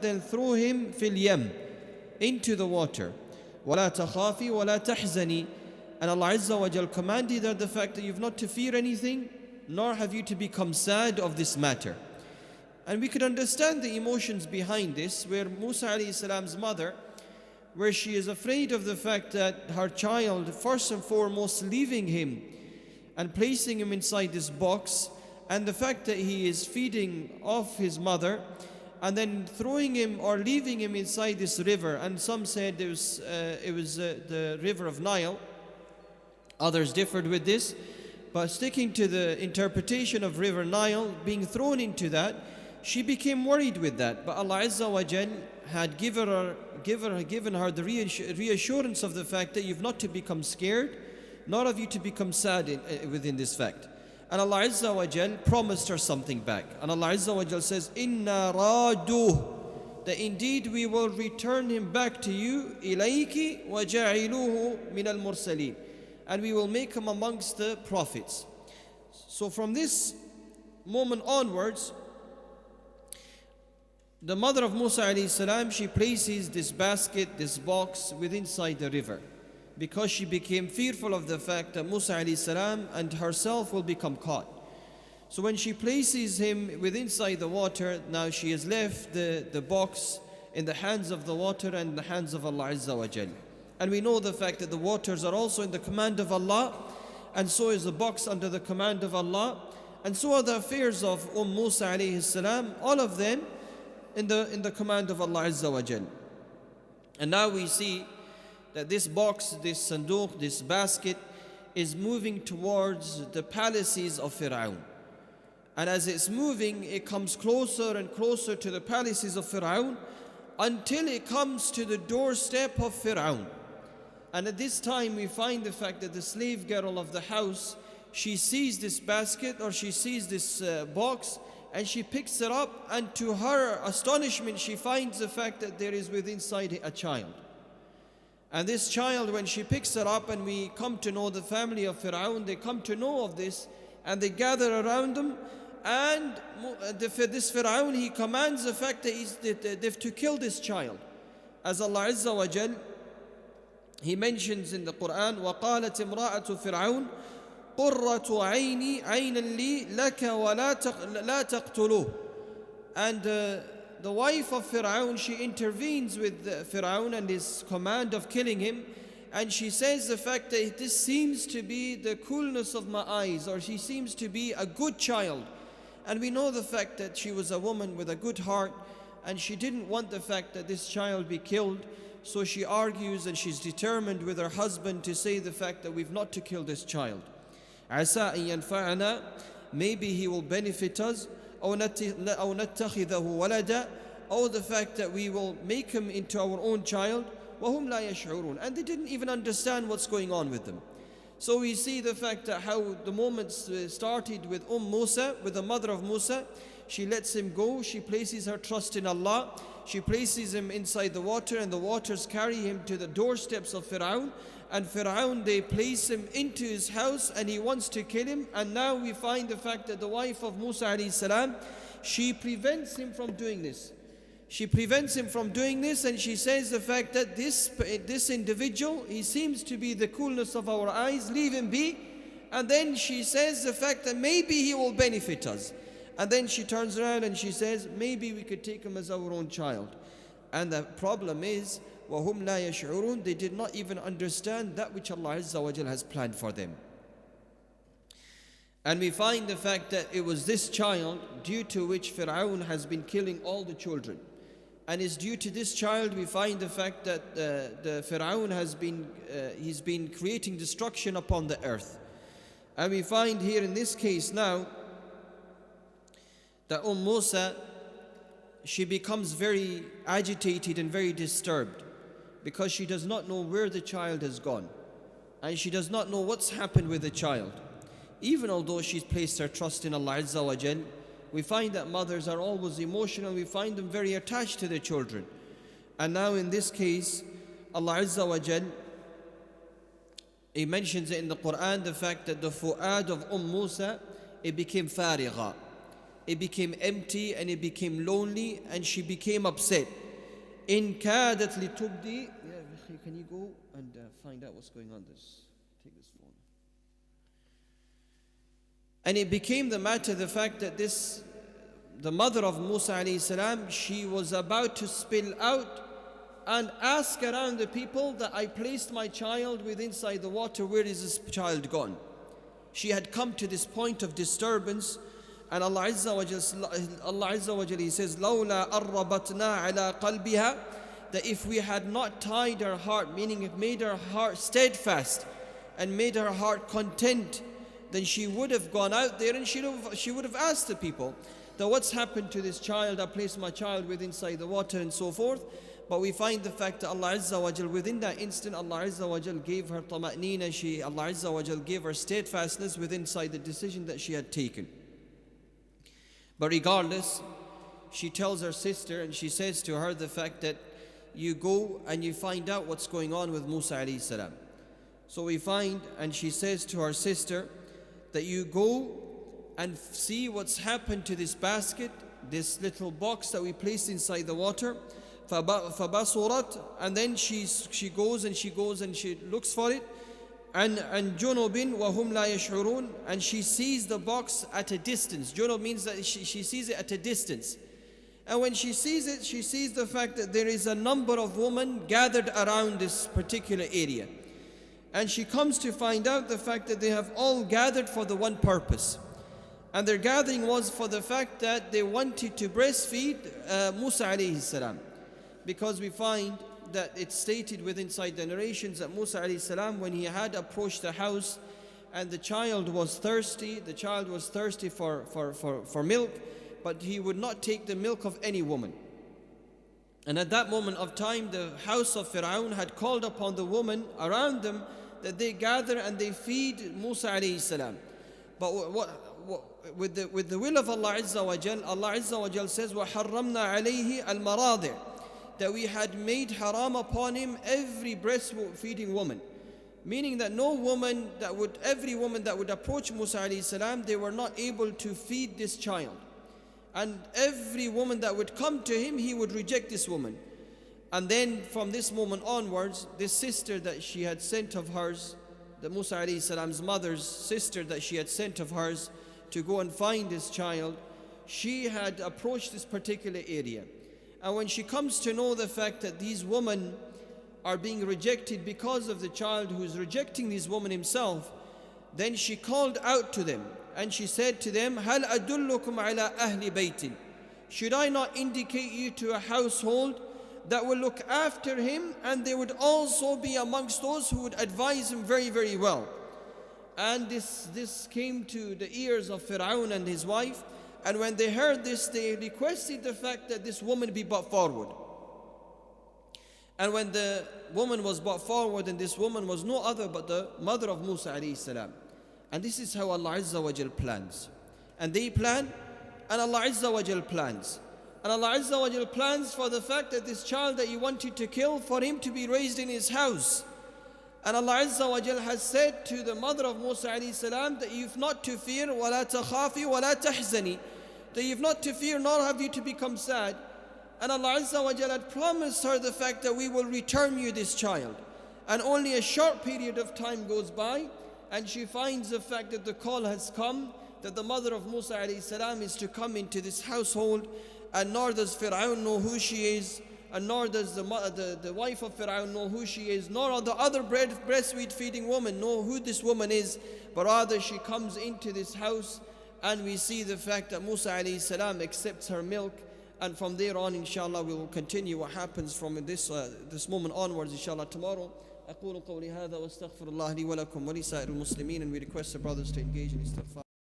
then throw him fil yam, into the water. وَلَا تَخَافِي وَلَا تَحْزَنِي. And Allah Azza wa Jal commanded her the fact that you've not to fear anything, nor have you to become sad of this matter. And we could understand the emotions behind this, where Musa alayhi salam's mother, where she is afraid of the fact that her child, first and foremost, leaving him and placing him inside this box, and the fact that he is feeding off his mother, and then throwing him or leaving him inside this river. And some said it was the river of Nile. Others differed with this, but sticking to the interpretation of river Nile, being thrown into that, she became worried with that. But Allah Azza wa Jal had given her the reassurance of the fact that you've not to become scared, nor have you to become sad within this fact. And Allah Azza wa Jal promised her something back. And Allah Azza wa Jal says, Inna raduh, that indeed we will return him back to you, ilayki wa ja'iluhu min al-mursaleen, and we will make him amongst the prophets. So from this moment onwards, the mother of Musa alayhi salam, she places this basket, this box within inside the river, because she became fearful of the fact that Musa alayhi salam and herself will become caught. So when she places him within inside the water, now she has left the box in the hands of the water and the hands of Allah Azza wa Jal. And we know the fact that the waters are also in the command of Allah, and so is the box under the command of Allah, and so are the affairs of Musa alayhi salam, all of them in the command of Allah Azza wa Jal. And now we see that this box, this sanduq, this basket is moving towards the palaces of Fir'aun. And as it's moving, it comes closer and closer to the palaces of Fir'aun until it comes to the doorstep of Fir'aun. And at this time we find the fact that the slave girl of the house, she sees this basket, or she sees this box, and she picks it up, and to her astonishment she finds the fact that there is within inside a child. And this child, when she picks it up, and we come to know the family of Fir'aun, they come to know of this, and they gather around them, and this Fir'aun, he commands the fact that they have to kill this child. As Allah Azza wa Jal, He mentions in the Quran, وَقَالَتِ امْرَأَةُ فِرْعَوْنَ قُرَّةُ عَيْنِي عَيْنًا لِي لَكَ وَلَا تَقْتُلُوهُ. And the wife of Fir'aun, she intervenes with Fir'aun and his command of killing him, and she says the fact that this seems to be the coolness of my eyes, or she seems to be a good child. And we know the fact that she was a woman with a good heart, and she didn't want the fact that this child be killed. So she argues, and she's determined with her husband to say the fact that we've not to kill this child. عَسَىٰ أَن يَنْفَعَنَا, maybe he will benefit us, أَوْ نَتَّخِذَهُ وَلَدًا, or the fact that we will make him into our own child. وَهُمْ لَا يَشْعُرُونَ. And they didn't even understand what's going on with them. So we see the fact that how the moments started with Musa, with the mother of Musa. She lets him go, she places her trust in Allah, she places him inside the water, and the waters carry him to the doorsteps of Fir'aun. And Fir'aun, they place him into his house, and he wants to kill him. And now we find the fact that the wife of Musa alayhi salam, she prevents him from doing this. She prevents him from doing this, and she says the fact that this individual, he seems to be the coolness of our eyes, leave him be. And then she says the fact that maybe he will benefit us. And then she turns around and she says, maybe we could take him as our own child. And the problem is, وَهُمْ لَا يَشْعُرُونَ, they did not even understand that which Allah Azza wa Jal has planned for them. And we find the fact that it was this child due to which Fir'aun has been killing all the children. And it's due to this child we find the fact that the Fir'aun has he's been creating destruction upon the earth. And we find here in this case now that Musa, she becomes very agitated and very disturbed, because she does not know where the child has gone, and she does not know what's happened with the child. Even although she's placed her trust in Allah Azza wa Jal, we find that mothers are always emotional, we find them very attached to their children. And now in this case, Allah Azza wa Jal, He mentions it in the Quran, the fact that the fu'ad of Musa, it became farigha. it became empty and it became lonely, and she became upset. In كادت لتبدي. Yeah, can you go and find out what's going on? Take this phone. And it became the matter, the fact that the mother of Musa alayhi salam, she was about to spill out and ask around the people that I placed my child inside the water. Where is this child gone? She had come to this point of disturbance, and Allah Azza wa Jalla, He says, لَوْلَا أَرَّبَتْنَا عَلَىٰ قَلْبِهَا, that if we had not tied her heart, meaning it made her heart steadfast and made her heart content, then she would have gone out there and she would have asked the people that what's happened to this child. I placed my child inside the water and so forth. But we find the fact that Allah Azza wa Jal, within that instant, Allah Azza wa Jal gave her tama'nina, Allah Azza wa Jal gave her steadfastness inside the decision that she had taken. But regardless, she tells her sister, and she says to her the fact that you go and you find out what's going on with Musa alayhi salam. So we find, and she says to her sister, that you go and see what's happened to this basket, this little box that we placed inside the water. فَبَصُرَتْ, and then she goes and she looks for it. And جُنُوبٍ وَهُمْ لَا يَشْعُرُونَ, and she sees the box at a distance. Junub means that she sees it at a distance. And when she sees it, she sees the fact that there is a number of women gathered around this particular area. And she comes to find out the fact that they have all gathered for the one purpose. And their gathering was for the fact that they wanted to breastfeed Musa alayhi salam. Because we find that it's stated inside the narrations that Musa alayhi salam, when he had approached the house and the child was thirsty for milk, but he would not take the milk of any woman. And at that moment of time, the house of Fir'aun had called upon the women around them that they gather and they feed Musa alayhi salam. But with the will of Allah Azza wa Jal, Allah Azza wa Jal says, وَحَرَّمْنَا عَلَيْهِ الْمَرَاضِعِ, that we had made haram upon him every breastfeeding woman. Meaning that every woman that would approach Musa alayhi salam, they were not able to feed this child. And every woman that would come to him, he would reject this woman. And then from this moment onwards, this sister that she had sent of hers, the Musa alayhi salam's mother's sister that she had sent of hers to go and find this child, she had approached this particular area. And when she comes to know the fact that these women are being rejected because of the child who is rejecting these women himself, then she called out to them and she said to them, هَلْ أَدُلُّكُمْ عَلَىٰ أَهْلِ بَيْتٍ, should I not indicate you to a household that will look after him, and they would also be amongst those who would advise him very, very well. And this came to the ears of Fir'aun and his wife, and when they heard this, they requested the fact that this woman be brought forward. And when the woman was brought forward, and this woman was no other but the mother of Musa alayhi salam. And this is how Allah Azza wa Jal plans. And they plan, and Allah Azza wa Jal plans. And Allah Azza wa Jal plans for the fact that this child that He wanted to kill, for him to be raised in His house. And Allah Azza wa Jal has said to the mother of Musa alayhi salam that you've not to fear, وَلَا تَخَافِي وَلَا تَحْزَنِي, that you've not to fear nor have you to become sad. And Allah Azza wa Jal had promised her the fact that we will return you this child. And only a short period of time goes by, and she finds the fact that the call has come, that the mother of Musa alayhi salam is to come into this household. And nor does Fir'aun know who she is, and nor does the wife of Fir'aun know who she is, nor are the other breastfeed feeding women know who this woman is, but rather she comes into this house, and we see the fact that Musa alayhi salam accepts her milk. And from there on, inshallah, we will continue what happens from this moment onwards, inshallah, tomorrow. أقول قولي هذا واستغفر الله لي ولكم ولسائر المسلمين, and we request the brothers to engage in istighfar.